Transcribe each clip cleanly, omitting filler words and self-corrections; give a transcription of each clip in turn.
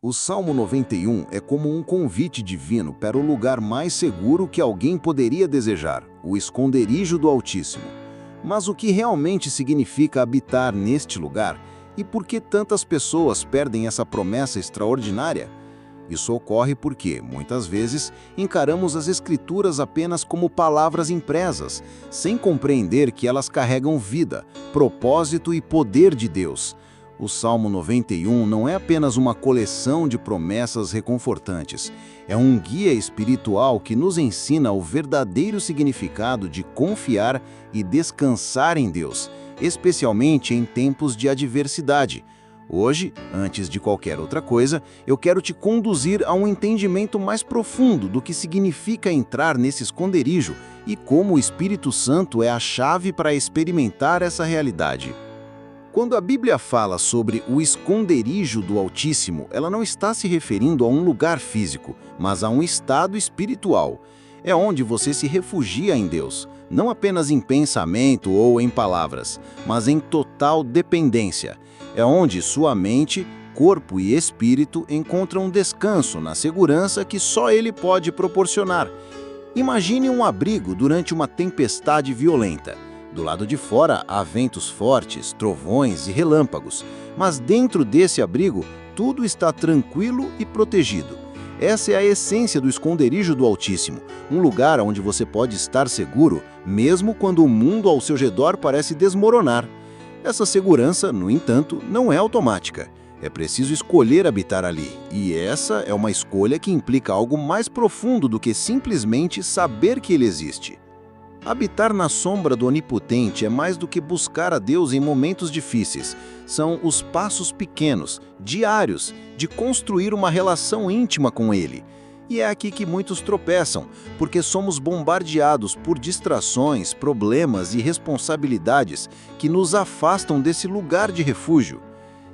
O Salmo 91 é como um convite divino para o lugar mais seguro que alguém poderia desejar, o esconderijo do Altíssimo. Mas o que realmente significa habitar neste lugar? E por que tantas pessoas perdem essa promessa extraordinária? Isso ocorre porque, muitas vezes, encaramos as Escrituras apenas como palavras impressas, sem compreender que elas carregam vida, propósito e poder de Deus. O Salmo 91 não é apenas uma coleção de promessas reconfortantes, é um guia espiritual que nos ensina o verdadeiro significado de confiar e descansar em Deus, especialmente em tempos de adversidade. Hoje, antes de qualquer outra coisa, eu quero te conduzir a um entendimento mais profundo do que significa entrar nesse esconderijo e como o Espírito Santo é a chave para experimentar essa realidade. Quando a Bíblia fala sobre o esconderijo do Altíssimo, ela não está se referindo a um lugar físico, mas a um estado espiritual. É onde você se refugia em Deus, não apenas em pensamento ou em palavras, mas em total dependência. É onde sua mente, corpo e espírito encontram descanso na segurança que só Ele pode proporcionar. Imagine um abrigo durante uma tempestade violenta. Do lado de fora há ventos fortes, trovões e relâmpagos, mas dentro desse abrigo tudo está tranquilo e protegido. Essa é a essência do esconderijo do Altíssimo, um lugar onde você pode estar seguro, mesmo quando o mundo ao seu redor parece desmoronar. Essa segurança, no entanto, não é automática. É preciso escolher habitar ali, e essa é uma escolha que implica algo mais profundo do que simplesmente saber que ele existe. Habitar na sombra do Onipotente é mais do que buscar a Deus em momentos difíceis. São os passos pequenos, diários, de construir uma relação íntima com Ele. E é aqui que muitos tropeçam, porque somos bombardeados por distrações, problemas e responsabilidades que nos afastam desse lugar de refúgio.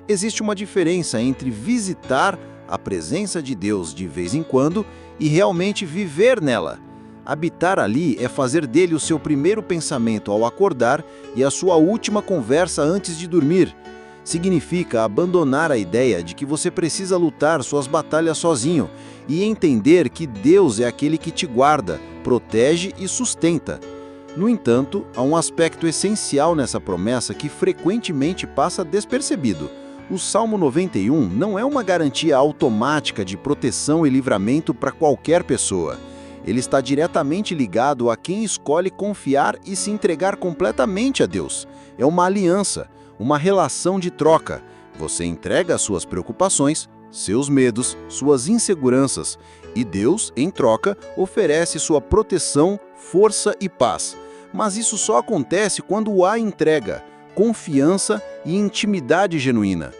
Existe uma diferença entre visitar a presença de Deus de vez em quando e realmente viver nela. Habitar ali é fazer dele o seu primeiro pensamento ao acordar e a sua última conversa antes de dormir. Significa abandonar a ideia de que você precisa lutar suas batalhas sozinho e entender que Deus é aquele que te guarda, protege e sustenta. No entanto, há um aspecto essencial nessa promessa que frequentemente passa despercebido. O Salmo 91 não é uma garantia automática de proteção e livramento para qualquer pessoa. Ele está diretamente ligado a quem escolhe confiar e se entregar completamente a Deus. É uma aliança, uma relação de troca. Você entrega as suas preocupações, seus medos, suas inseguranças, e Deus, em troca, oferece sua proteção, força e paz. Mas isso só acontece quando há entrega, confiança e intimidade genuína.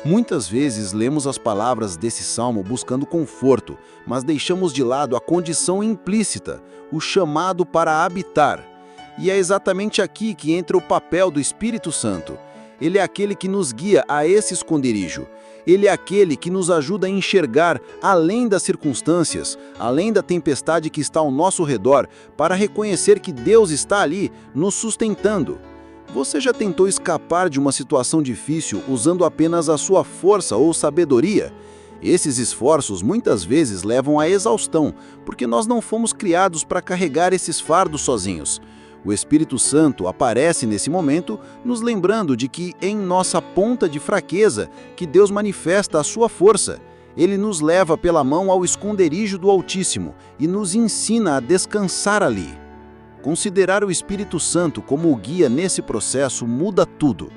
Muitas vezes lemos as palavras desse salmo buscando conforto, mas deixamos de lado a condição implícita, o chamado para habitar. E é exatamente aqui que entra o papel do Espírito Santo. Ele é aquele que nos guia a esse esconderijo. Ele é aquele que nos ajuda a enxergar além das circunstâncias, além da tempestade que está ao nosso redor, para reconhecer que Deus está ali, nos sustentando. Você já tentou escapar de uma situação difícil usando apenas a sua força ou sabedoria? Esses esforços muitas vezes levam à exaustão, porque nós não fomos criados para carregar esses fardos sozinhos. O Espírito Santo aparece nesse momento, nos lembrando de que em nossa ponta de fraqueza que Deus manifesta a sua força. Ele nos leva pela mão ao esconderijo do Altíssimo e nos ensina a descansar ali. Considerar o Espírito Santo como o guia nesse processo muda tudo.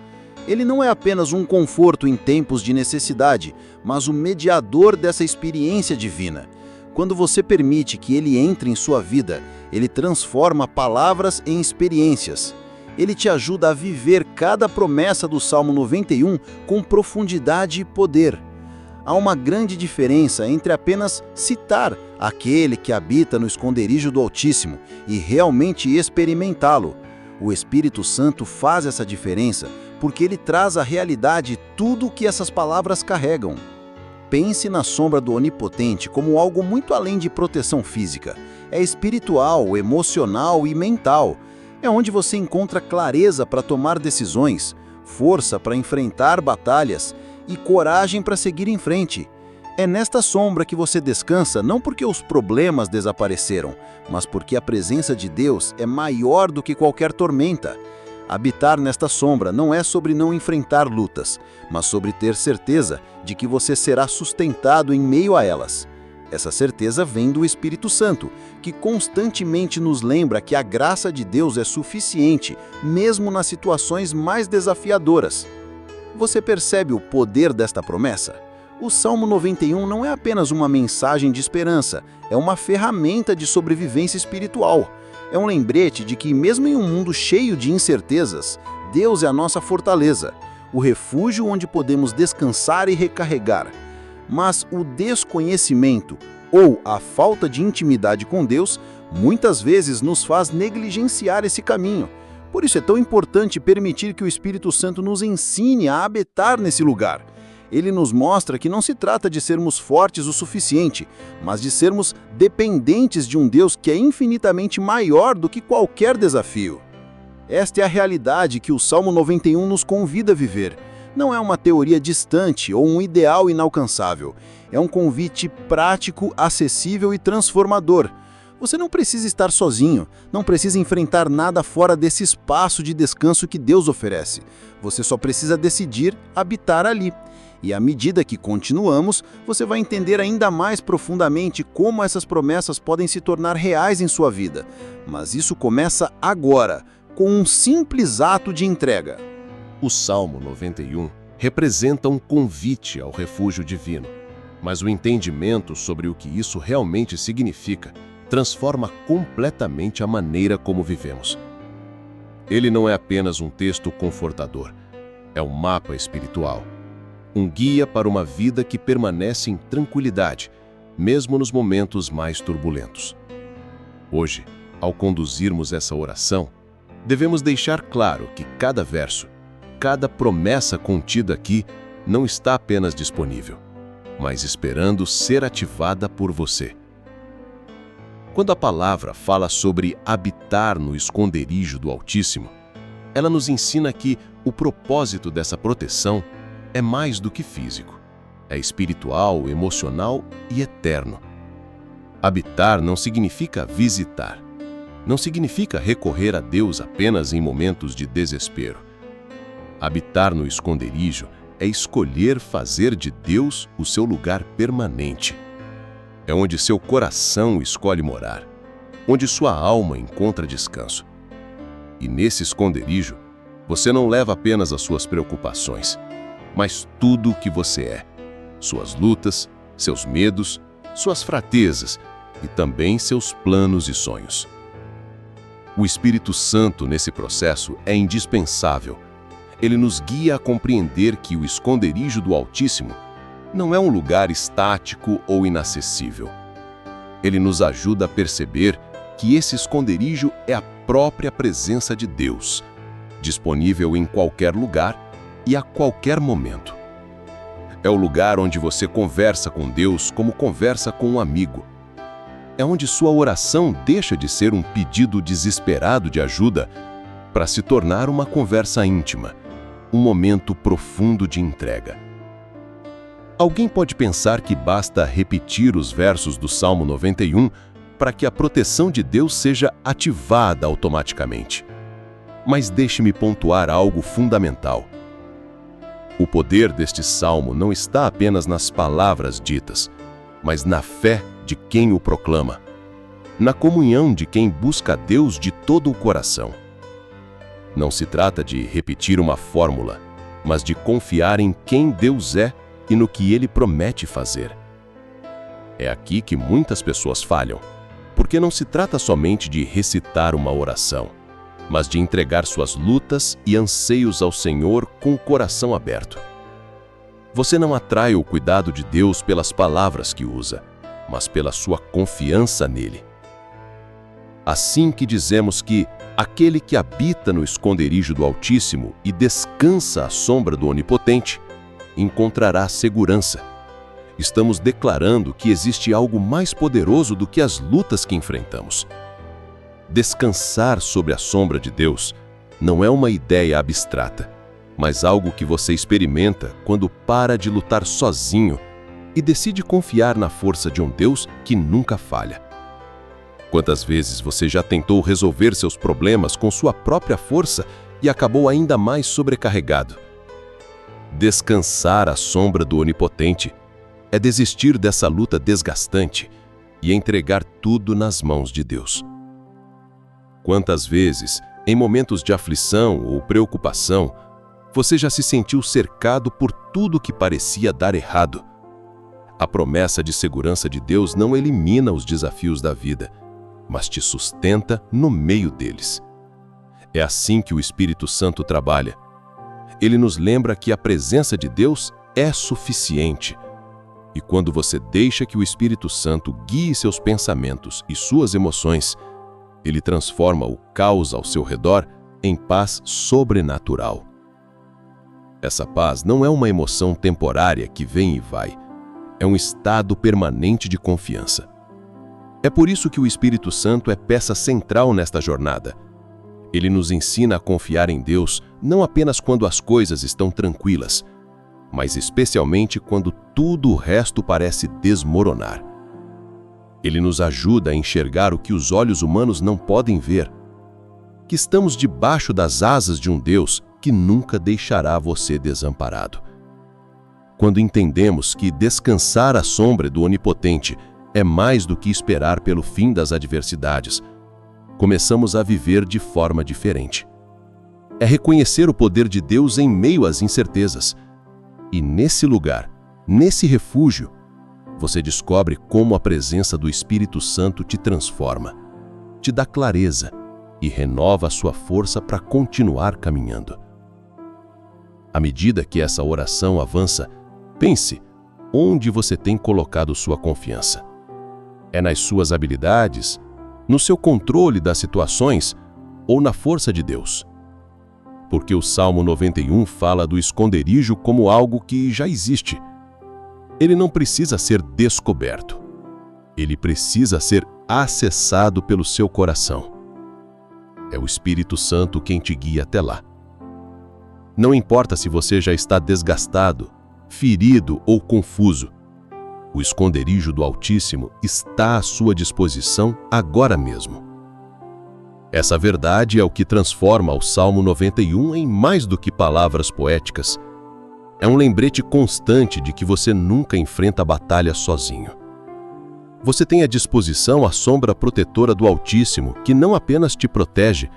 Ele não é apenas um conforto em tempos de necessidade, mas o mediador dessa experiência divina. Quando você permite que ele entre em sua vida, ele transforma palavras em experiências. Ele te ajuda a viver cada promessa do Salmo 91 com profundidade e poder. Há uma grande diferença entre apenas citar aquele que habita no esconderijo do Altíssimo e realmente experimentá-lo. O Espírito Santo faz essa diferença porque ele traz à realidade tudo o que essas palavras carregam. Pense na sombra do Onipotente como algo muito além de proteção física. É espiritual, emocional e mental. É onde você encontra clareza para tomar decisões, força para enfrentar batalhas e coragem para seguir em frente. É nesta sombra que você descansa não porque os problemas desapareceram, mas porque a presença de Deus é maior do que qualquer tormenta. Habitar nesta sombra não é sobre não enfrentar lutas, mas sobre ter certeza de que você será sustentado em meio a elas. Essa certeza vem do Espírito Santo, que constantemente nos lembra que a graça de Deus é suficiente, mesmo nas situações mais desafiadoras. Você percebe o poder desta promessa? O Salmo 91 não é apenas uma mensagem de esperança, é uma ferramenta de sobrevivência espiritual. É um lembrete de que, mesmo em um mundo cheio de incertezas, Deus é a nossa fortaleza, o refúgio onde podemos descansar e recarregar. Mas o desconhecimento ou a falta de intimidade com Deus muitas vezes nos faz negligenciar esse caminho. Por isso é tão importante permitir que o Espírito Santo nos ensine a habitar nesse lugar. Ele nos mostra que não se trata de sermos fortes o suficiente, mas de sermos dependentes de um Deus que é infinitamente maior do que qualquer desafio. Esta é a realidade que o Salmo 91 nos convida a viver. Não é uma teoria distante ou um ideal inalcançável. É um convite prático, acessível e transformador. Você não precisa estar sozinho, não precisa enfrentar nada fora desse espaço de descanso que Deus oferece. Você só precisa decidir habitar ali. E à medida que continuamos, você vai entender ainda mais profundamente como essas promessas podem se tornar reais em sua vida. Mas isso começa agora, com um simples ato de entrega. O Salmo 91 representa um convite ao refúgio divino, mas o entendimento sobre o que isso realmente significa transforma completamente a maneira como vivemos. Ele não é apenas um texto confortador, é um mapa espiritual, um guia para uma vida que permanece em tranquilidade, mesmo nos momentos mais turbulentos. Hoje, ao conduzirmos essa oração, devemos deixar claro que cada verso, cada promessa contida aqui não está apenas disponível, mas esperando ser ativada por você. Quando a palavra fala sobre habitar no esconderijo do Altíssimo, ela nos ensina que o propósito dessa proteção é mais do que físico. É espiritual, emocional e eterno. Habitar não significa visitar. Não significa recorrer a Deus apenas em momentos de desespero. Habitar no esconderijo é escolher fazer de Deus o seu lugar permanente. É onde seu coração escolhe morar, onde sua alma encontra descanso. E nesse esconderijo, você não leva apenas as suas preocupações, mas tudo o que você é, suas lutas, seus medos, suas fraquezas e também seus planos e sonhos. O Espírito Santo nesse processo é indispensável. Ele nos guia a compreender que o esconderijo do Altíssimo não é um lugar estático ou inacessível. Ele nos ajuda a perceber que esse esconderijo é a própria presença de Deus, disponível em qualquer lugar e a qualquer momento. É o lugar onde você conversa com Deus como conversa com um amigo. É onde sua oração deixa de ser um pedido desesperado de ajuda para se tornar uma conversa íntima, um momento profundo de entrega. Alguém pode pensar que basta repetir os versos do Salmo 91 para que a proteção de Deus seja ativada automaticamente. Mas deixe-me pontuar algo fundamental. O poder deste salmo não está apenas nas palavras ditas, mas na fé de quem o proclama, na comunhão de quem busca Deus de todo o coração. Não se trata de repetir uma fórmula, mas de confiar em quem Deus é e no que Ele promete fazer. É aqui que muitas pessoas falham, porque não se trata somente de recitar uma oração, mas de entregar suas lutas e anseios ao Senhor com o coração aberto. Você não atrai o cuidado de Deus pelas palavras que usa, mas pela sua confiança nele. Assim que dizemos que aquele que habita no esconderijo do Altíssimo e descansa à sombra do Onipotente, encontrará segurança. Estamos declarando que existe algo mais poderoso do que as lutas que enfrentamos. Descansar sobre a sombra de Deus não é uma ideia abstrata, mas algo que você experimenta quando para de lutar sozinho e decide confiar na força de um Deus que nunca falha. Quantas vezes você já tentou resolver seus problemas com sua própria força e acabou ainda mais sobrecarregado? Descansar à sombra do Onipotente é desistir dessa luta desgastante e entregar tudo nas mãos de Deus. Quantas vezes, em momentos de aflição ou preocupação, você já se sentiu cercado por tudo que parecia dar errado? A promessa de segurança de Deus não elimina os desafios da vida, mas te sustenta no meio deles. É assim que o Espírito Santo trabalha. Ele nos lembra que a presença de Deus é suficiente. E quando você deixa que o Espírito Santo guie seus pensamentos e suas emoções, ele transforma o caos ao seu redor em paz sobrenatural. Essa paz não é uma emoção temporária que vem e vai. É um estado permanente de confiança. É por isso que o Espírito Santo é peça central nesta jornada. Ele nos ensina a confiar em Deus não apenas quando as coisas estão tranquilas, mas especialmente quando tudo o resto parece desmoronar. Ele nos ajuda a enxergar o que os olhos humanos não podem ver, que estamos debaixo das asas de um Deus que nunca deixará você desamparado. Quando entendemos que descansar à sombra do Onipotente é mais do que esperar pelo fim das adversidades, começamos a viver de forma diferente. É reconhecer o poder de Deus em meio às incertezas. E nesse lugar, nesse refúgio, você descobre como a presença do Espírito Santo te transforma, te dá clareza e renova a sua força para continuar caminhando. À medida que essa oração avança, pense onde você tem colocado sua confiança. É nas suas habilidades, no seu controle das situações ou na força de Deus? Porque o Salmo 91 fala do esconderijo como algo que já existe. Ele não precisa ser descoberto. Ele precisa ser acessado pelo seu coração. É o Espírito Santo quem te guia até lá. Não importa se você já está desgastado, ferido ou confuso. O esconderijo do Altíssimo está à sua disposição agora mesmo. Essa verdade é o que transforma o Salmo 91 em mais do que palavras poéticas. É um lembrete constante de que você nunca enfrenta a batalha sozinho. Você tem à disposição a sombra protetora do Altíssimo, que não apenas te protege,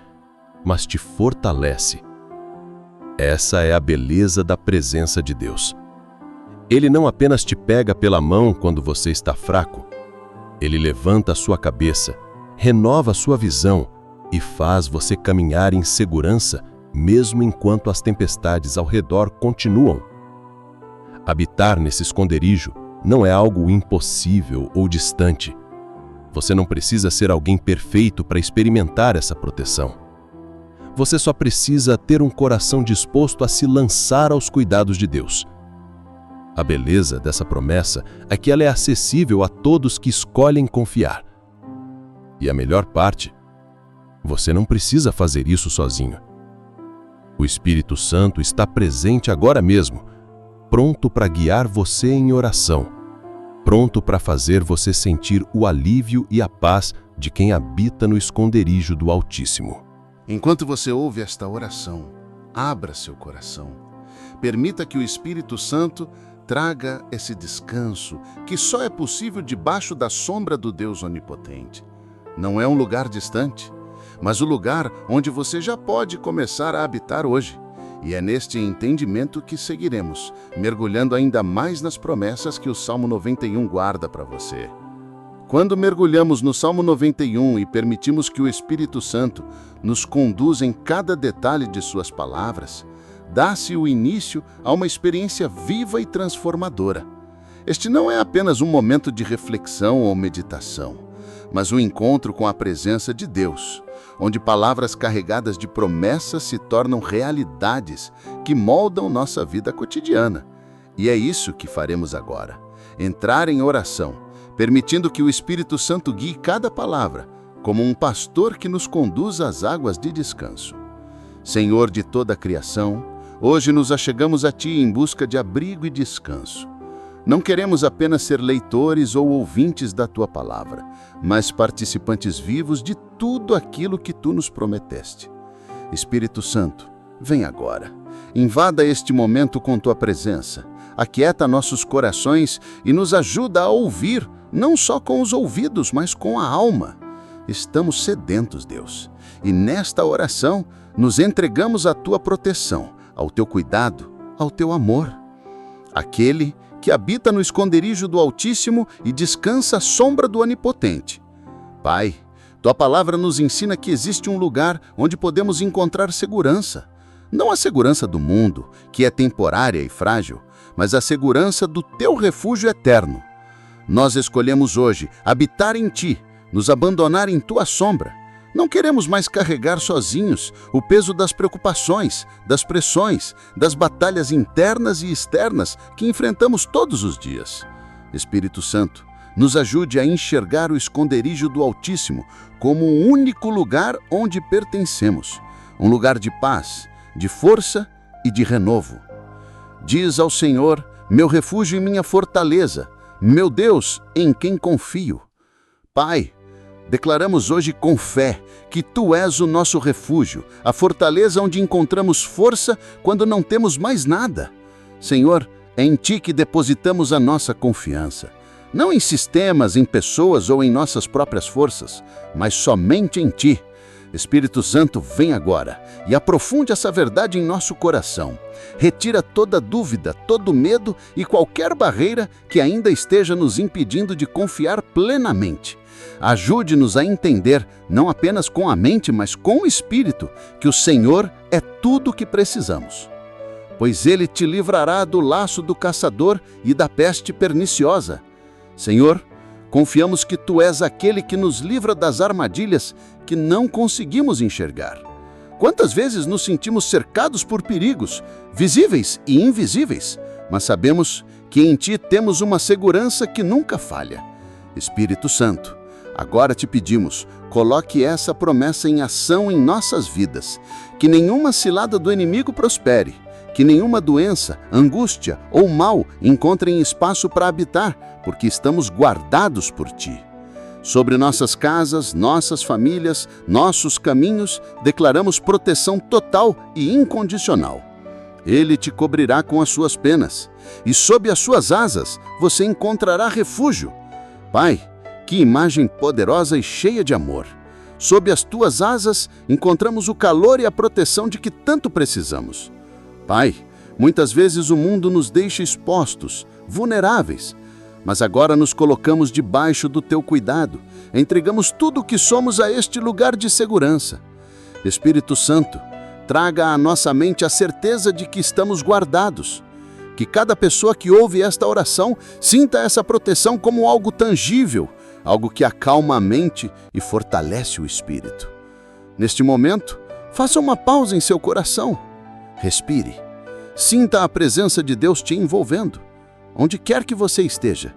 mas te fortalece. Essa é a beleza da presença de Deus. Ele não apenas te pega pela mão quando você está fraco. Ele levanta a sua cabeça, renova a sua visão e faz você caminhar em segurança, mesmo enquanto as tempestades ao redor continuam. Habitar nesse esconderijo não é algo impossível ou distante. Você não precisa ser alguém perfeito para experimentar essa proteção. Você só precisa ter um coração disposto a se lançar aos cuidados de Deus. A beleza dessa promessa é que ela é acessível a todos que escolhem confiar. E a melhor parte, você não precisa fazer isso sozinho. O Espírito Santo está presente agora mesmo, pronto para guiar você em oração, pronto para fazer você sentir o alívio e a paz de quem habita no esconderijo do Altíssimo. Enquanto você ouve esta oração, abra seu coração. Permita que o Espírito Santo traga esse descanso que só é possível debaixo da sombra do Deus Onipotente. Não é um lugar distante, mas o lugar onde você já pode começar a habitar hoje. E é neste entendimento que seguiremos, mergulhando ainda mais nas promessas que o Salmo 91 guarda para você. Quando mergulhamos no Salmo 91 e permitimos que o Espírito Santo nos conduza em cada detalhe de suas palavras, dá-se o início a uma experiência viva e transformadora. Este não é apenas um momento de reflexão ou meditação, mas um encontro com a presença de Deus, onde palavras carregadas de promessas se tornam realidades que moldam nossa vida cotidiana. E é isso que faremos agora: entrar em oração, permitindo que o Espírito Santo guie cada palavra, como um pastor que nos conduz às águas de descanso. Senhor de toda a criação, hoje nos achegamos a Ti em busca de abrigo e descanso. não queremos apenas ser leitores ou ouvintes da Tua palavra, mas participantes vivos de tudo aquilo que Tu nos prometeste. Espírito Santo, vem agora. Invada este momento com Tua presença. Aquieta nossos corações e nos ajuda a ouvir, não só com os ouvidos, mas com a alma. Estamos sedentos, Deus, e nesta oração nos entregamos à Tua proteção, ao Teu cuidado, ao Teu amor. Aquele que habita no esconderijo do Altíssimo e descansa à sombra do Onipotente. Pai, Tua palavra nos ensina que existe um lugar onde podemos encontrar segurança. Não a segurança do mundo, que é temporária e frágil, mas a segurança do Teu refúgio eterno. Nós escolhemos hoje habitar em Ti, nos abandonar em Tua sombra. Não queremos mais carregar sozinhos o peso das preocupações, das pressões, das batalhas internas e externas que enfrentamos todos os dias. Espírito Santo, nos ajude a enxergar o esconderijo do Altíssimo como o único lugar onde pertencemos, um lugar de paz, de força e de renovo. Diz ao Senhor, meu refúgio e minha fortaleza, meu Deus, em quem confio. Pai, declaramos hoje com fé que Tu és o nosso refúgio, a fortaleza onde encontramos força quando não temos mais nada. Senhor, é em Ti que depositamos a nossa confiança. Não em sistemas, em pessoas ou em nossas próprias forças, mas somente em Ti. Espírito Santo, vem agora e aprofunde essa verdade em nosso coração. Retira toda dúvida, todo medo e qualquer barreira que ainda esteja nos impedindo de confiar plenamente. Ajude-nos a entender, não apenas com a mente, mas com o Espírito, que o Senhor é tudo o que precisamos. Pois Ele te livrará do laço do caçador e da peste perniciosa. Senhor, confiamos que Tu és aquele que nos livra das armadilhas que não conseguimos enxergar. Quantas vezes nos sentimos cercados por perigos, visíveis e invisíveis, mas sabemos que em Ti temos uma segurança que nunca falha. Espírito Santo, agora te pedimos, coloque essa promessa em ação em nossas vidas, que nenhuma cilada do inimigo prospere, que nenhuma doença, angústia ou mal encontrem espaço para habitar, porque estamos guardados por Ti. Sobre nossas casas, nossas famílias, nossos caminhos, declaramos proteção total e incondicional. Ele te cobrirá com as suas penas, e sob as suas asas você encontrará refúgio. Pai, que imagem poderosa e cheia de amor. Sob as Tuas asas encontramos o calor e a proteção de que tanto precisamos. Pai, muitas vezes o mundo nos deixa expostos, vulneráveis, mas agora nos colocamos debaixo do Teu cuidado, entregamos tudo o que somos a este lugar de segurança. Espírito Santo, traga à nossa mente a certeza de que estamos guardados. Que cada pessoa que ouve esta oração sinta essa proteção como algo tangível, algo que acalma a mente e fortalece o espírito. Neste momento, faça uma pausa em seu coração. Respire. Sinta a presença de Deus te envolvendo, onde quer que você esteja.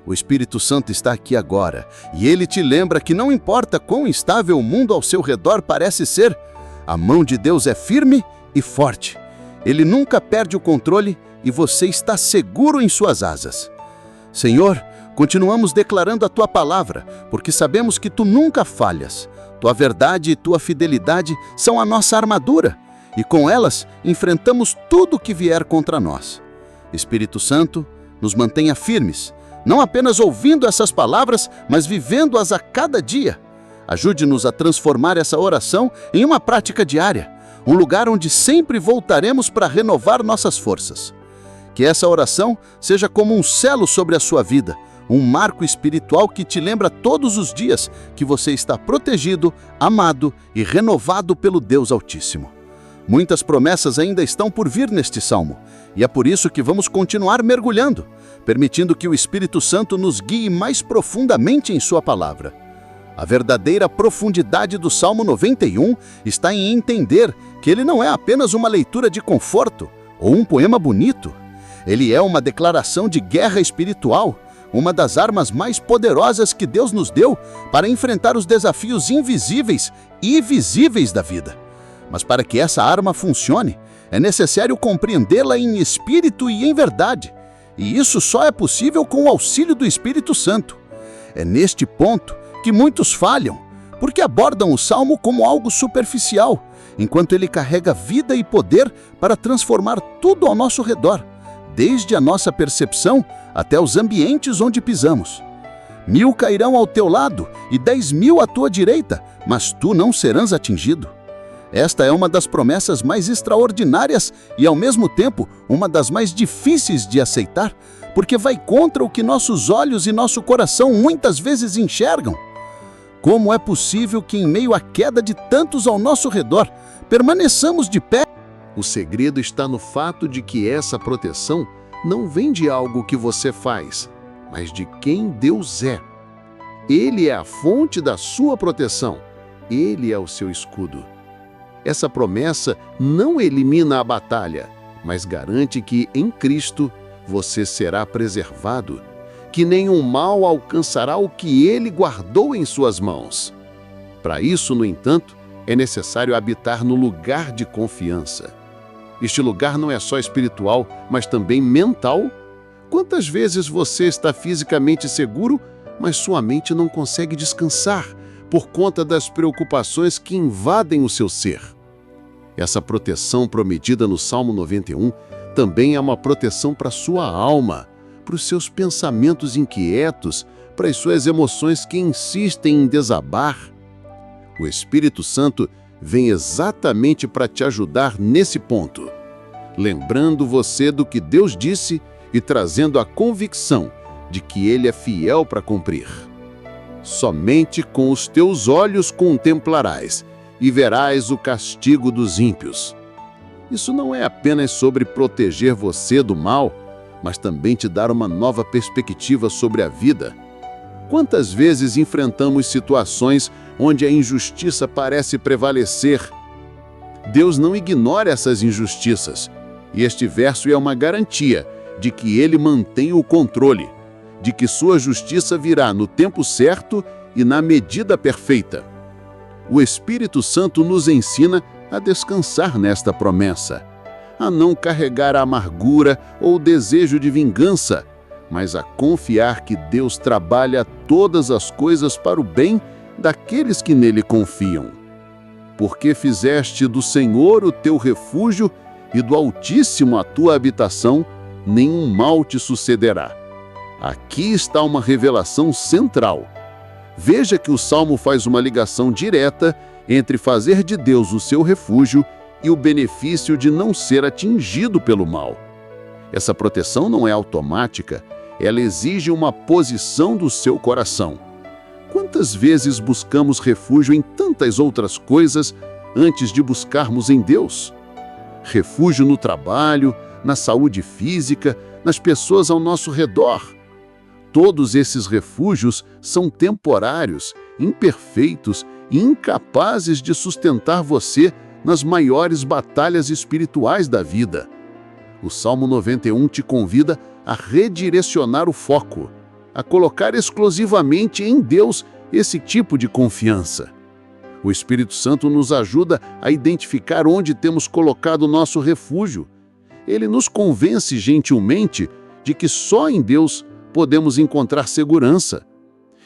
O Espírito Santo está aqui agora e Ele te lembra que não importa quão instável o mundo ao seu redor parece ser, a mão de Deus é firme e forte. Ele nunca perde o controle e você está seguro em suas asas. Senhor, continuamos declarando a Tua palavra, porque sabemos que Tu nunca falhas. Tua verdade e Tua fidelidade são a nossa armadura, e com elas enfrentamos tudo o que vier contra nós. Espírito Santo, nos mantenha firmes, não apenas ouvindo essas palavras, mas vivendo-as a cada dia. Ajude-nos a transformar essa oração em uma prática diária, um lugar onde sempre voltaremos para renovar nossas forças. Que essa oração seja como um selo sobre a sua vida, um marco espiritual que te lembra todos os dias que você está protegido, amado e renovado pelo Deus Altíssimo. Muitas promessas ainda estão por vir neste salmo, e é por isso que vamos continuar mergulhando, permitindo que o Espírito Santo nos guie mais profundamente em sua palavra. A verdadeira profundidade do Salmo 91 está em entender que ele não é apenas uma leitura de conforto ou um poema bonito. Ele é uma declaração de guerra espiritual, uma das armas mais poderosas que Deus nos deu para enfrentar os desafios invisíveis e visíveis da vida. Mas para que essa arma funcione, é necessário compreendê-la em espírito e em verdade. E isso só é possível com o auxílio do Espírito Santo. É neste ponto que muitos falham, porque abordam o Salmo como algo superficial, enquanto ele carrega vida e poder para transformar tudo ao nosso redor, desde a nossa percepção até os ambientes onde pisamos. 1000 cairão ao teu lado e 10.000 à tua direita, mas tu não serás atingido. Esta é uma das promessas mais extraordinárias e, ao mesmo tempo, uma das mais difíceis de aceitar, porque vai contra o que nossos olhos e nosso coração muitas vezes enxergam. Como é possível que, em meio à queda de tantos ao nosso redor, permaneçamos de pé? O segredo está no fato de que essa proteção não vem de algo que você faz, mas de quem Deus é. Ele é a fonte da sua proteção. Ele é o seu escudo. Essa promessa não elimina a batalha, mas garante que, em Cristo, você será preservado, que nenhum mal alcançará o que Ele guardou em suas mãos. Para isso, no entanto, é necessário habitar no lugar de confiança. Este lugar não é só espiritual, mas também mental. Quantas vezes você está fisicamente seguro, mas sua mente não consegue descansar por conta das preocupações que invadem o seu ser? Essa proteção prometida no Salmo 91 também é uma proteção para sua alma, para os seus pensamentos inquietos, para as suas emoções que insistem em desabar. O Espírito Santo vem exatamente para te ajudar nesse ponto, lembrando você do que Deus disse e trazendo a convicção de que Ele é fiel para cumprir. Somente com os teus olhos contemplarás e verás o castigo dos ímpios. Isso não é apenas sobre proteger você do mal, mas também te dar uma nova perspectiva sobre a vida. Quantas vezes enfrentamos situações onde a injustiça parece prevalecer? Deus não ignora essas injustiças, e este verso é uma garantia de que Ele mantém o controle, de que sua justiça virá no tempo certo e na medida perfeita. O Espírito Santo nos ensina a descansar nesta promessa, a não carregar a amargura ou o desejo de vingança, mas a confiar que Deus trabalha todas as coisas para o bem daqueles que nele confiam. Porque fizeste do Senhor o teu refúgio e do Altíssimo a tua habitação, nenhum mal te sucederá. Aqui está uma revelação central. Veja que o Salmo faz uma ligação direta entre fazer de Deus o seu refúgio e o benefício de não ser atingido pelo mal. Essa proteção não é automática, ela exige uma posição do seu coração. Quantas vezes buscamos refúgio em tantas outras coisas antes de buscarmos em Deus? Refúgio no trabalho, na saúde física, nas pessoas ao nosso redor. Todos esses refúgios são temporários, imperfeitos e incapazes de sustentar você nas maiores batalhas espirituais da vida. O Salmo 91 te convida a redirecionar o foco, a colocar exclusivamente em Deus esse tipo de confiança. O Espírito Santo nos ajuda a identificar onde temos colocado o nosso refúgio. Ele nos convence gentilmente de que só em Deus podemos encontrar segurança.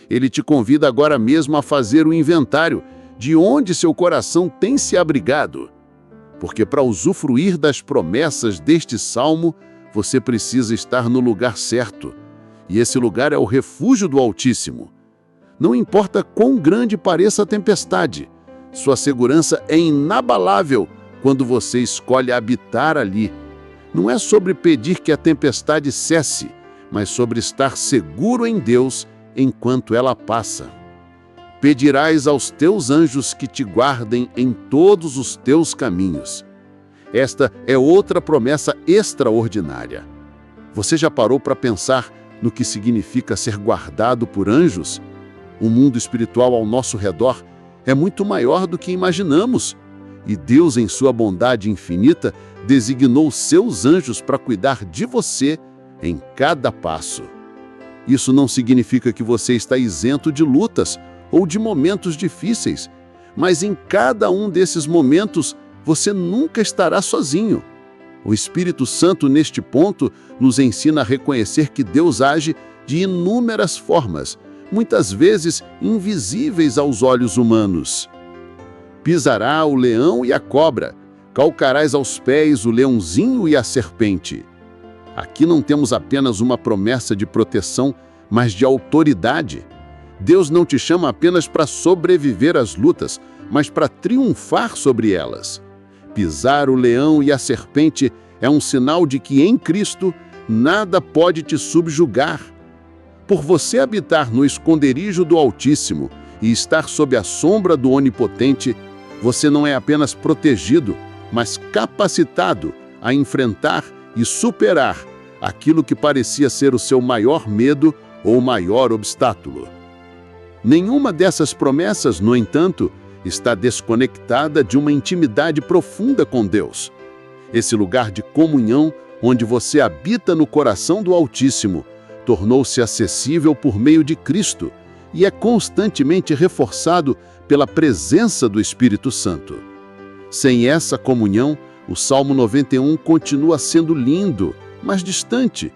Ele te convida agora mesmo a fazer o inventário de onde seu coração tem se abrigado. Porque para usufruir das promessas deste salmo, você precisa estar no lugar certo. E esse lugar é o refúgio do Altíssimo. Não importa quão grande pareça a tempestade, sua segurança é inabalável quando você escolhe habitar ali. Não é sobre pedir que a tempestade cesse, mas sobre estar seguro em Deus enquanto ela passa. Pedirás aos teus anjos que te guardem em todos os teus caminhos. Esta é outra promessa extraordinária. Você já parou para pensar no que significa ser guardado por anjos? O mundo espiritual ao nosso redor é muito maior do que imaginamos, e Deus, em sua bondade infinita, designou seus anjos para cuidar de você em cada passo. Isso não significa que você está isento de lutas ou de momentos difíceis, mas em cada um desses momentos você nunca estará sozinho. O Espírito Santo, neste ponto, nos ensina a reconhecer que Deus age de inúmeras formas, muitas vezes invisíveis aos olhos humanos. Pisará o leão e a cobra, calcarás aos pés o leãozinho e a serpente. Aqui não temos apenas uma promessa de proteção, mas de autoridade. Deus não te chama apenas para sobreviver às lutas, mas para triunfar sobre elas. Pisar o leão e a serpente é um sinal de que em Cristo nada pode te subjugar. Por você habitar no esconderijo do Altíssimo e estar sob a sombra do Onipotente, você não é apenas protegido, mas capacitado a enfrentar e superar aquilo que parecia ser o seu maior medo ou maior obstáculo. Nenhuma dessas promessas, no entanto, está desconectada de uma intimidade profunda com Deus. Esse lugar de comunhão, onde você habita no coração do Altíssimo, tornou-se acessível por meio de Cristo e é constantemente reforçado pela presença do Espírito Santo. Sem essa comunhão, o Salmo 91 continua sendo lindo, mas distante.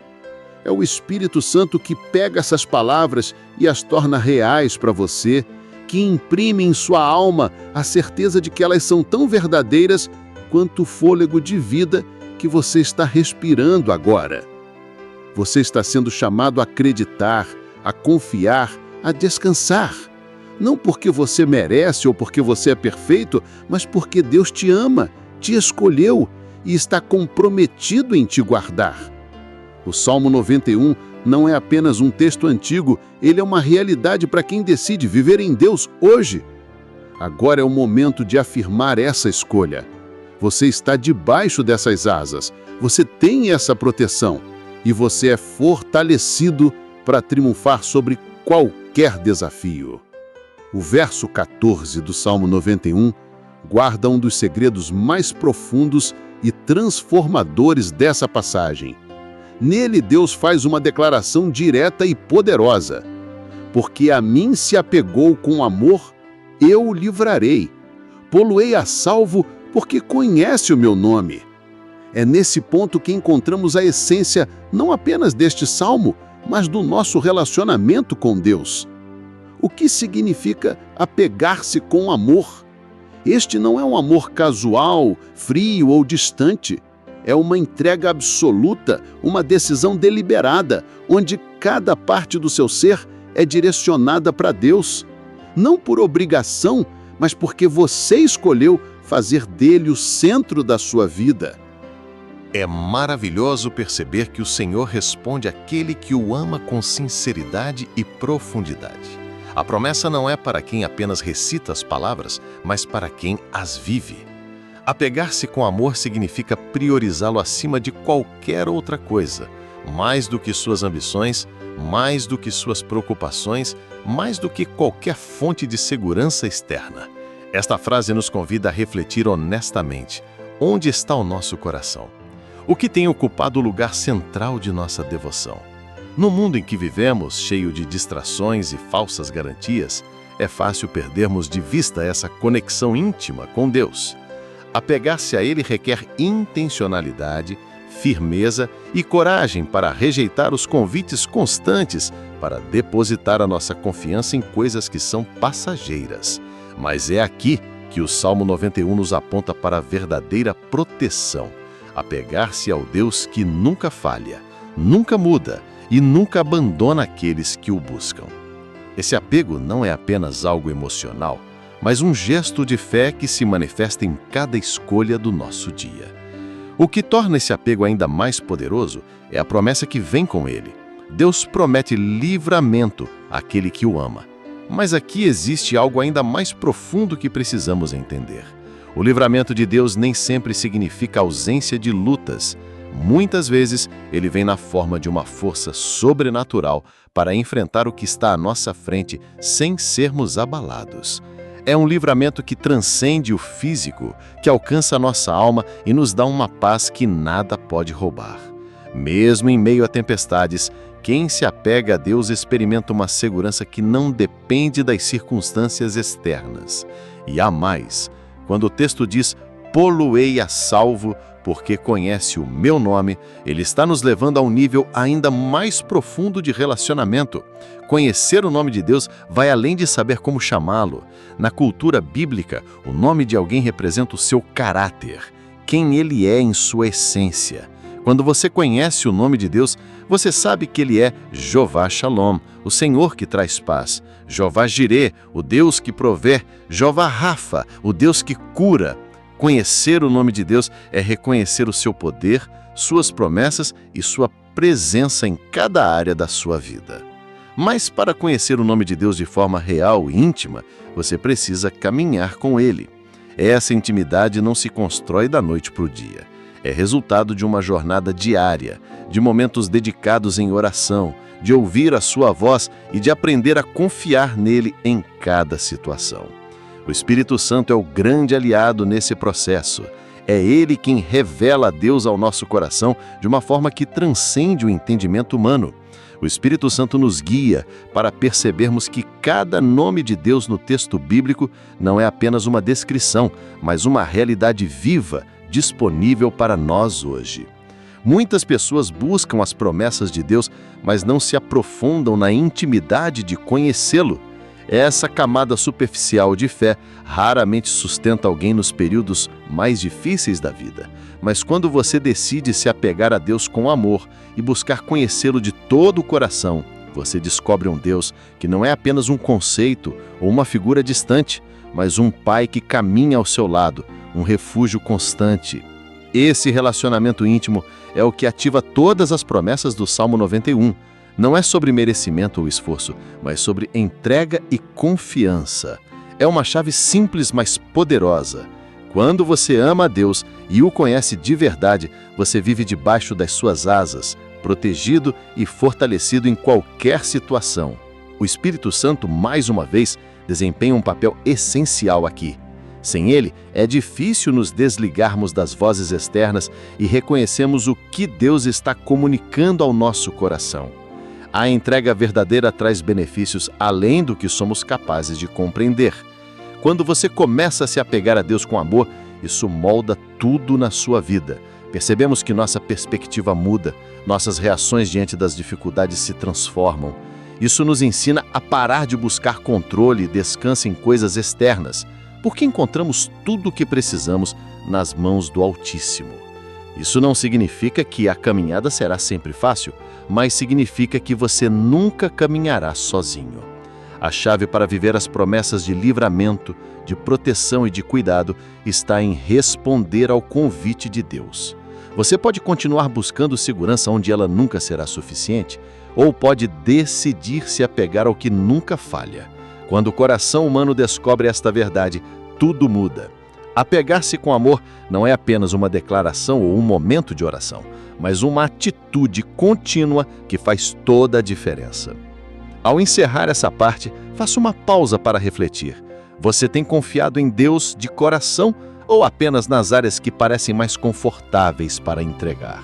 É o Espírito Santo que pega essas palavras e as torna reais para você, que imprime em sua alma a certeza de que elas são tão verdadeiras quanto o fôlego de vida que você está respirando agora. Você está sendo chamado a acreditar, a confiar, a descansar. Não porque você merece ou porque você é perfeito, mas porque Deus te ama, te escolheu e está comprometido em te guardar. O Salmo 91 não é apenas um texto antigo, ele é uma realidade para quem decide viver em Deus hoje. Agora é o momento de afirmar essa escolha. Você está debaixo dessas asas, você tem essa proteção e você é fortalecido para triunfar sobre qualquer desafio. O verso 14 do Salmo 91 guarda um dos segredos mais profundos e transformadores dessa passagem. Nele, Deus faz uma declaração direta e poderosa. Porque a mim se apegou com amor, eu o livrarei. Pô-lo-ei a salvo, porque conhece o meu nome. É nesse ponto que encontramos a essência não apenas deste salmo, mas do nosso relacionamento com Deus. O que significa apegar-se com amor? Este não é um amor casual, frio ou distante. É uma entrega absoluta, uma decisão deliberada, onde cada parte do seu ser é direcionada para Deus. Não por obrigação, mas porque você escolheu fazer dele o centro da sua vida. É maravilhoso perceber que o Senhor responde àquele que o ama com sinceridade e profundidade. A promessa não é para quem apenas recita as palavras, mas para quem as vive. Apegar-se com amor significa priorizá-lo acima de qualquer outra coisa, mais do que suas ambições, mais do que suas preocupações, mais do que qualquer fonte de segurança externa. Esta frase nos convida a refletir honestamente: onde está o nosso coração? O que tem ocupado o lugar central de nossa devoção? No mundo em que vivemos, cheio de distrações e falsas garantias, é fácil perdermos de vista essa conexão íntima com Deus. Apegar-se a Ele requer intencionalidade, firmeza e coragem para rejeitar os convites constantes para depositar a nossa confiança em coisas que são passageiras. Mas é aqui que o Salmo 91 nos aponta para a verdadeira proteção. Apegar-se ao Deus que nunca falha, nunca muda e nunca abandona aqueles que o buscam. Esse apego não é apenas algo emocional, mas um gesto de fé que se manifesta em cada escolha do nosso dia. O que torna esse apego ainda mais poderoso é a promessa que vem com ele. Deus promete livramento àquele que o ama. Mas aqui existe algo ainda mais profundo que precisamos entender. O livramento de Deus nem sempre significa ausência de lutas. Muitas vezes, ele vem na forma de uma força sobrenatural para enfrentar o que está à nossa frente sem sermos abalados. É um livramento que transcende o físico, que alcança a nossa alma e nos dá uma paz que nada pode roubar. Mesmo em meio a tempestades, quem se apega a Deus experimenta uma segurança que não depende das circunstâncias externas. E há mais. Quando o texto diz: pô-lo-ei a salvo, porque conhece o meu nome, ele está nos levando a um nível ainda mais profundo de relacionamento. Conhecer o nome de Deus vai além de saber como chamá-lo. Na cultura bíblica, o nome de alguém representa o seu caráter, quem ele é em sua essência. Quando você conhece o nome de Deus, você sabe que ele é Jeová Shalom, o Senhor que traz paz, Jeová Jireh, o Deus que provê, Jeová Rafa, o Deus que cura. Conhecer o nome de Deus é reconhecer o seu poder, suas promessas e sua presença em cada área da sua vida. Mas para conhecer o nome de Deus de forma real e íntima, você precisa caminhar com ele. Essa intimidade não se constrói da noite para o dia. É resultado de uma jornada diária, de momentos dedicados em oração, de ouvir a sua voz e de aprender a confiar nele em cada situação. O Espírito Santo é o grande aliado nesse processo. É ele quem revela a Deus ao nosso coração de uma forma que transcende o entendimento humano. O Espírito Santo nos guia para percebermos que cada nome de Deus no texto bíblico não é apenas uma descrição, mas uma realidade viva, disponível para nós hoje. Muitas pessoas buscam as promessas de Deus, mas não se aprofundam na intimidade de conhecê-lo. Essa camada superficial de fé raramente sustenta alguém nos períodos mais difíceis da vida. Mas quando você decide se apegar a Deus com amor e buscar conhecê-lo de todo o coração, você descobre um Deus que não é apenas um conceito ou uma figura distante, mas um Pai que caminha ao seu lado, um refúgio constante. Esse relacionamento íntimo é o que ativa todas as promessas do Salmo 91. Não é sobre merecimento ou esforço, mas sobre entrega e confiança. É uma chave simples, mas poderosa. Quando você ama a Deus e o conhece de verdade, você vive debaixo das suas asas, protegido e fortalecido em qualquer situação. O Espírito Santo, mais uma vez, desempenha um papel essencial aqui. Sem ele, é difícil nos desligarmos das vozes externas e reconhecermos o que Deus está comunicando ao nosso coração. A entrega verdadeira traz benefícios além do que somos capazes de compreender. Quando você começa a se apegar a Deus com amor, isso molda tudo na sua vida. Percebemos que nossa perspectiva muda, nossas reações diante das dificuldades se transformam. Isso nos ensina a parar de buscar controle e descanso em coisas externas, porque encontramos tudo o que precisamos nas mãos do Altíssimo. Isso não significa que a caminhada será sempre fácil, mas significa que você nunca caminhará sozinho. A chave para viver as promessas de livramento, de proteção e de cuidado está em responder ao convite de Deus. Você pode continuar buscando segurança onde ela nunca será suficiente, ou pode decidir se apegar ao que nunca falha. Quando o coração humano descobre esta verdade, tudo muda. Apegar-se com amor não é apenas uma declaração ou um momento de oração, mas uma atitude contínua que faz toda a diferença. Ao encerrar essa parte, faça uma pausa para refletir. Você tem confiado em Deus de coração ou apenas nas áreas que parecem mais confortáveis para entregar?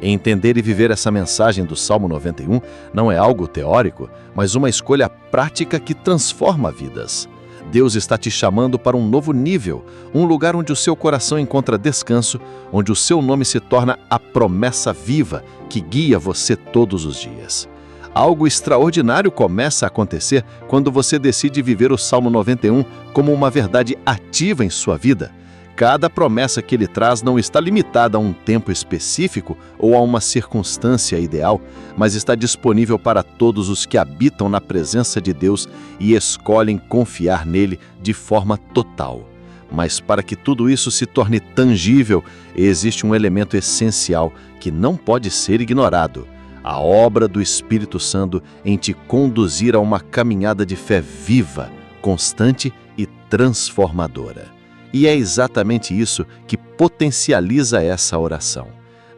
Entender e viver essa mensagem do Salmo 91 não é algo teórico, mas uma escolha prática que transforma vidas. Deus está te chamando para um novo nível, um lugar onde o seu coração encontra descanso, onde o seu nome se torna a promessa viva que guia você todos os dias. Algo extraordinário começa a acontecer quando você decide viver o Salmo 91 como uma verdade ativa em sua vida. Cada promessa que ele traz não está limitada a um tempo específico ou a uma circunstância ideal, mas está disponível para todos os que habitam na presença de Deus e escolhem confiar nele de forma total. Mas para que tudo isso se torne tangível, existe um elemento essencial que não pode ser ignorado: a obra do Espírito Santo em te conduzir a uma caminhada de fé viva, constante e transformadora. E é exatamente isso que potencializa essa oração.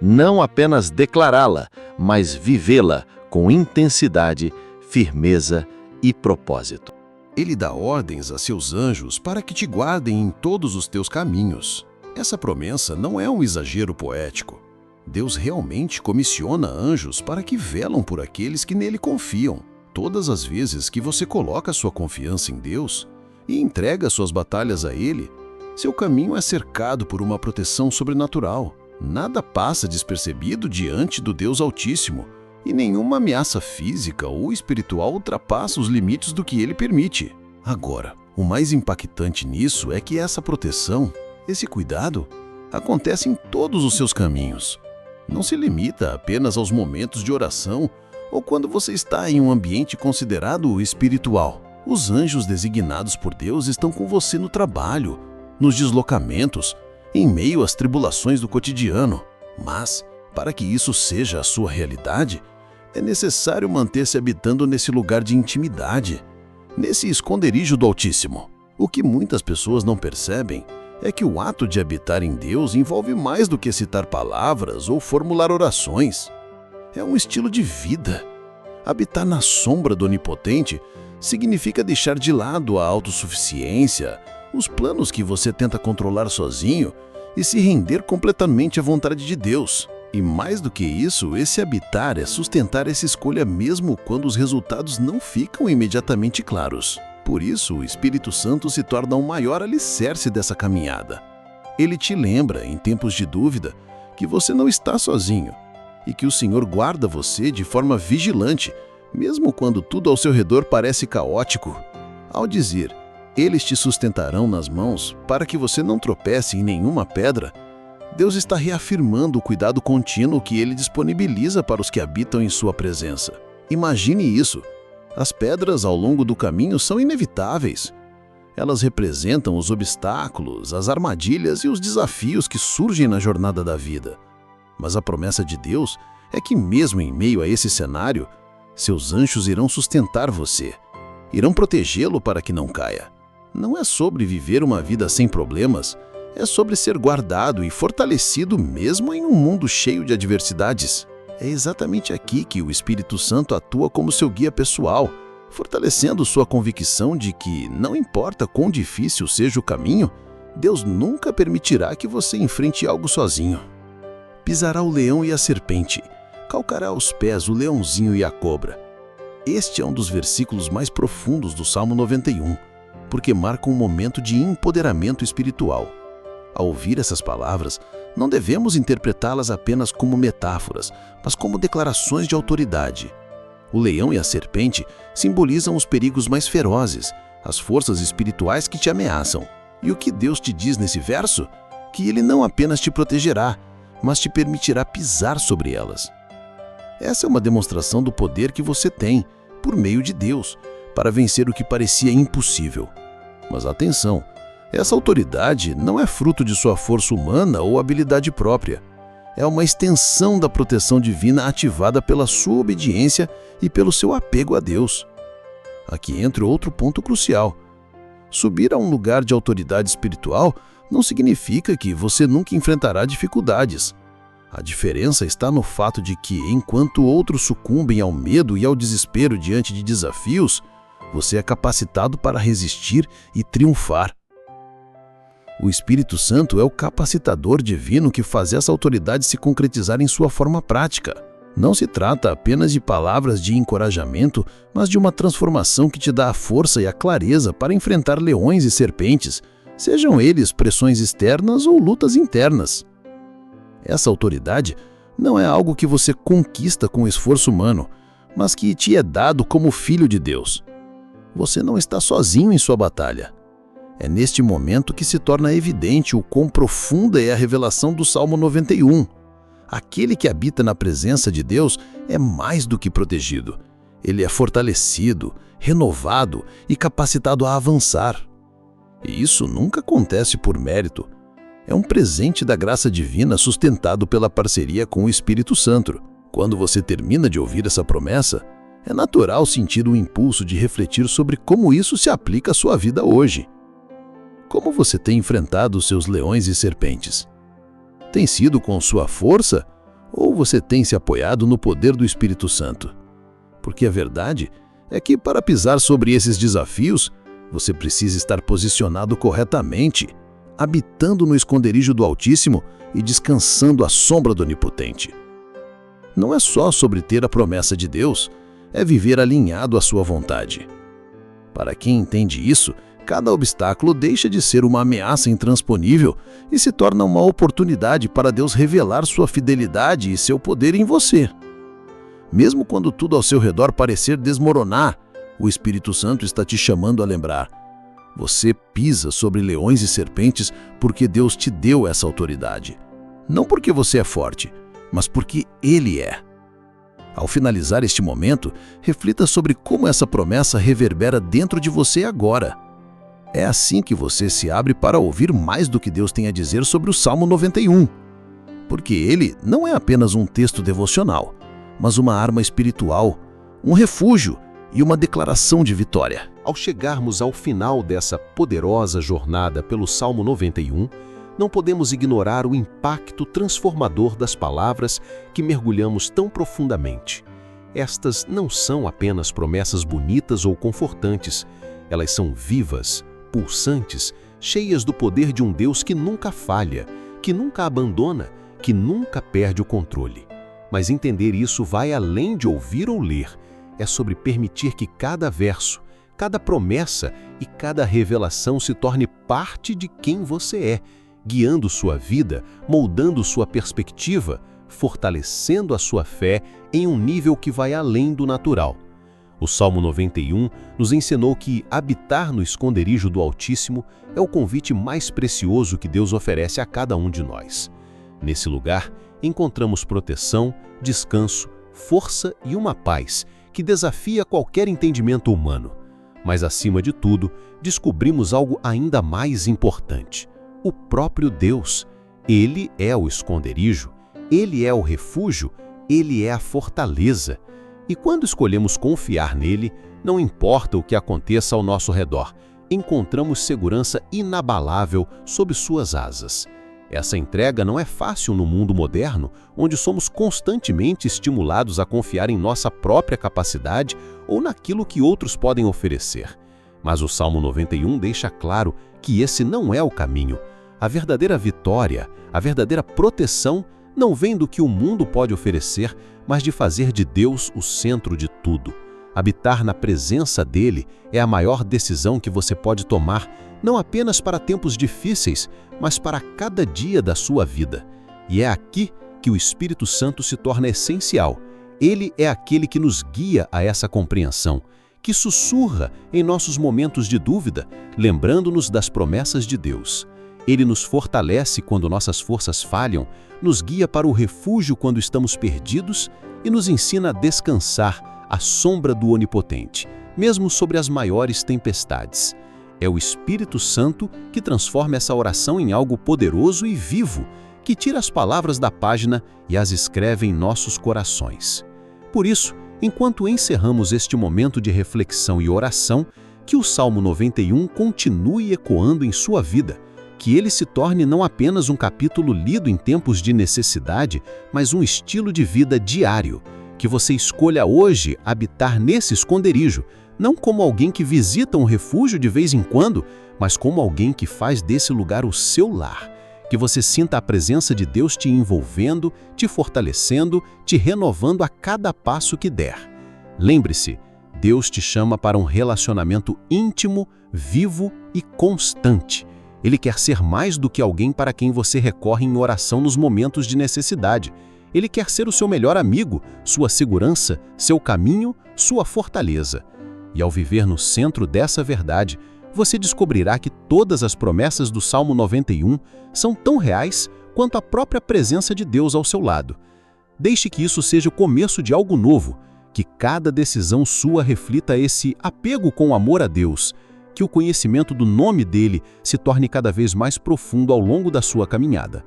Não apenas declará-la, mas vivê-la com intensidade, firmeza e propósito. Ele dá ordens a seus anjos para que te guardem em todos os teus caminhos. Essa promessa não é um exagero poético. Deus realmente comissiona anjos para que velam por aqueles que nele confiam. Todas as vezes que você coloca sua confiança em Deus e entrega suas batalhas a Ele, seu caminho é cercado por uma proteção sobrenatural. Nada passa despercebido diante do Deus Altíssimo, e nenhuma ameaça física ou espiritual ultrapassa os limites do que ele permite. Agora, o mais impactante nisso é que essa proteção, esse cuidado, acontece em todos os seus caminhos. Não se limita apenas aos momentos de oração ou quando você está em um ambiente considerado espiritual. Os anjos designados por Deus estão com você no trabalho, nos deslocamentos, em meio às tribulações do cotidiano. Mas, para que isso seja a sua realidade, é necessário manter-se habitando nesse lugar de intimidade, nesse esconderijo do Altíssimo. O que muitas pessoas não percebem é que o ato de habitar em Deus envolve mais do que citar palavras ou formular orações. É um estilo de vida. Habitar na sombra do Onipotente significa deixar de lado a autossuficiência, os planos que você tenta controlar sozinho e se render completamente à vontade de Deus. E mais do que isso, esse habitar é sustentar essa escolha mesmo quando os resultados não ficam imediatamente claros. Por isso, o Espírito Santo se torna um maior alicerce dessa caminhada. Ele te lembra, em tempos de dúvida, que você não está sozinho e que o Senhor guarda você de forma vigilante, mesmo quando tudo ao seu redor parece caótico. Ao dizer, eles te sustentarão nas mãos para que você não tropece em nenhuma pedra, Deus está reafirmando o cuidado contínuo que Ele disponibiliza para os que habitam em sua presença. Imagine isso. As pedras ao longo do caminho são inevitáveis. Elas representam os obstáculos, as armadilhas e os desafios que surgem na jornada da vida. Mas a promessa de Deus é que mesmo em meio a esse cenário, seus anjos irão sustentar você, irão protegê-lo para que não caia. Não é sobre viver uma vida sem problemas, é sobre ser guardado e fortalecido mesmo em um mundo cheio de adversidades. É exatamente aqui que o Espírito Santo atua como seu guia pessoal, fortalecendo sua convicção de que, não importa quão difícil seja o caminho, Deus nunca permitirá que você enfrente algo sozinho. Pisará o leão e a serpente, calcará aos pés o leãozinho e a cobra. Este é um dos versículos mais profundos do Salmo 91, porque marca um momento de empoderamento espiritual. Ao ouvir essas palavras, não devemos interpretá-las apenas como metáforas, mas como declarações de autoridade. O leão e a serpente simbolizam os perigos mais ferozes, as forças espirituais que te ameaçam. E o que Deus te diz nesse verso? Que Ele não apenas te protegerá, mas te permitirá pisar sobre elas. Essa é uma demonstração do poder que você tem, por meio de Deus, para vencer o que parecia impossível. Mas atenção! Essa autoridade não é fruto de sua força humana ou habilidade própria. É uma extensão da proteção divina ativada pela sua obediência e pelo seu apego a Deus. Aqui entra outro ponto crucial. Subir a um lugar de autoridade espiritual não significa que você nunca enfrentará dificuldades. A diferença está no fato de que, enquanto outros sucumbem ao medo e ao desespero diante de desafios, você é capacitado para resistir e triunfar. O Espírito Santo é o capacitador divino que faz essa autoridade se concretizar em sua forma prática. Não se trata apenas de palavras de encorajamento, mas de uma transformação que te dá a força e a clareza para enfrentar leões e serpentes, sejam eles pressões externas ou lutas internas. Essa autoridade não é algo que você conquista com esforço humano, mas que te é dado como filho de Deus. Você não está sozinho em sua batalha. É neste momento que se torna evidente o quão profunda é a revelação do Salmo 91. Aquele que habita na presença de Deus é mais do que protegido. Ele é fortalecido, renovado e capacitado a avançar. E isso nunca acontece por mérito. É um presente da graça divina sustentado pela parceria com o Espírito Santo. Quando você termina de ouvir essa promessa, é natural sentir o impulso de refletir sobre como isso se aplica à sua vida hoje. Como você tem enfrentado os seus leões e serpentes? Tem sido com sua força ou você tem se apoiado no poder do Espírito Santo? Porque a verdade é que para pisar sobre esses desafios, você precisa estar posicionado corretamente, habitando no esconderijo do Altíssimo e descansando à sombra do Onipotente. Não é só sobre ter a promessa de Deus, é viver alinhado à sua vontade. Para quem entende isso, Cada obstáculo deixa de ser uma ameaça intransponível e se torna uma oportunidade para Deus revelar sua fidelidade e seu poder em você. Mesmo quando tudo ao seu redor parecer desmoronar, o Espírito Santo está te chamando a lembrar: você pisa sobre leões e serpentes porque Deus te deu essa autoridade. Não porque você é forte, mas porque Ele é. Ao finalizar este momento, reflita sobre como essa promessa reverbera dentro de você agora. É assim que você se abre para ouvir mais do que Deus tem a dizer sobre o Salmo 91. Porque ele não é apenas um texto devocional, mas uma arma espiritual, um refúgio e uma declaração de vitória. Ao chegarmos ao final dessa poderosa jornada pelo Salmo 91, não podemos ignorar o impacto transformador das palavras que mergulhamos tão profundamente. Estas não são apenas promessas bonitas ou confortantes, elas são vivas, pulsantes, cheias do poder de um Deus que nunca falha, que nunca abandona, que nunca perde o controle. Mas entender isso vai além de ouvir ou ler. É sobre permitir que cada verso, cada promessa e cada revelação se torne parte de quem você é, guiando sua vida, moldando sua perspectiva, fortalecendo a sua fé em um nível que vai além do natural. O Salmo 91 nos ensinou que habitar no esconderijo do Altíssimo é o convite mais precioso que Deus oferece a cada um de nós. Nesse lugar, encontramos proteção, descanso, força e uma paz que desafia qualquer entendimento humano. Mas, acima de tudo, descobrimos algo ainda mais importante: o próprio Deus. Ele é o esconderijo, Ele é o refúgio, Ele é a fortaleza. E quando escolhemos confiar nele, não importa o que aconteça ao nosso redor, encontramos segurança inabalável sob suas asas. Essa entrega não é fácil no mundo moderno, onde somos constantemente estimulados a confiar em nossa própria capacidade ou naquilo que outros podem oferecer. Mas o Salmo 91 deixa claro que esse não é o caminho. A verdadeira vitória, a verdadeira proteção, não vem do que o mundo pode oferecer, mas de fazer de Deus o centro de tudo. Habitar na presença dele é a maior decisão que você pode tomar, não apenas para tempos difíceis, mas para cada dia da sua vida. E é aqui que o Espírito Santo se torna essencial. Ele é aquele que nos guia a essa compreensão, que sussurra em nossos momentos de dúvida, lembrando-nos das promessas de Deus. Ele nos fortalece quando nossas forças falham, nos guia para o refúgio quando estamos perdidos e nos ensina a descansar à sombra do Onipotente, mesmo sobre as maiores tempestades. É o Espírito Santo que transforma essa oração em algo poderoso e vivo, que tira as palavras da página e as escreve em nossos corações. Por isso, enquanto encerramos este momento de reflexão e oração, que o Salmo 91 continue ecoando em sua vida, que ele se torne não apenas um capítulo lido em tempos de necessidade, mas um estilo de vida diário, que você escolha hoje habitar nesse esconderijo, não como alguém que visita um refúgio de vez em quando, mas como alguém que faz desse lugar o seu lar, que você sinta a presença de Deus te envolvendo, te fortalecendo, te renovando a cada passo que der. Lembre-se, Deus te chama para um relacionamento íntimo, vivo e constante. Ele quer ser mais do que alguém para quem você recorre em oração nos momentos de necessidade. Ele quer ser o seu melhor amigo, sua segurança, seu caminho, sua fortaleza. E ao viver no centro dessa verdade, você descobrirá que todas as promessas do Salmo 91 são tão reais quanto a própria presença de Deus ao seu lado. Deixe que isso seja o começo de algo novo, que cada decisão sua reflita esse apego com amor a Deus, que o conhecimento do nome dele se torne cada vez mais profundo ao longo da sua caminhada.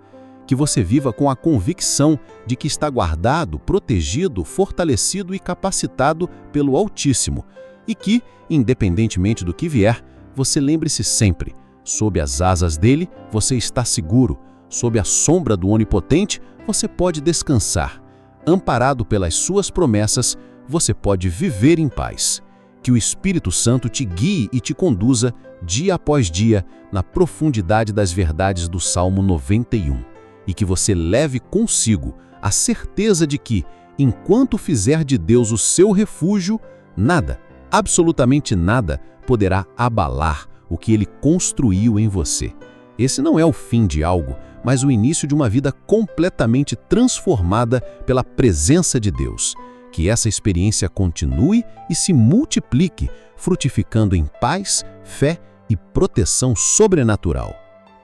Que você viva com a convicção de que está guardado, protegido, fortalecido e capacitado pelo Altíssimo. E que, independentemente do que vier, você lembre-se sempre, sob as asas dele você está seguro, sob a sombra do Onipotente você pode descansar. Amparado pelas suas promessas, você pode viver em paz. Que o Espírito Santo te guie e te conduza, dia após dia, na profundidade das verdades do Salmo 91. E que você leve consigo a certeza de que, enquanto fizer de Deus o seu refúgio, nada, absolutamente nada, poderá abalar o que Ele construiu em você. Esse não é o fim de algo, mas o início de uma vida completamente transformada pela presença de Deus. Que essa experiência continue e se multiplique, frutificando em paz, fé e proteção sobrenatural.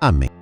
Amém.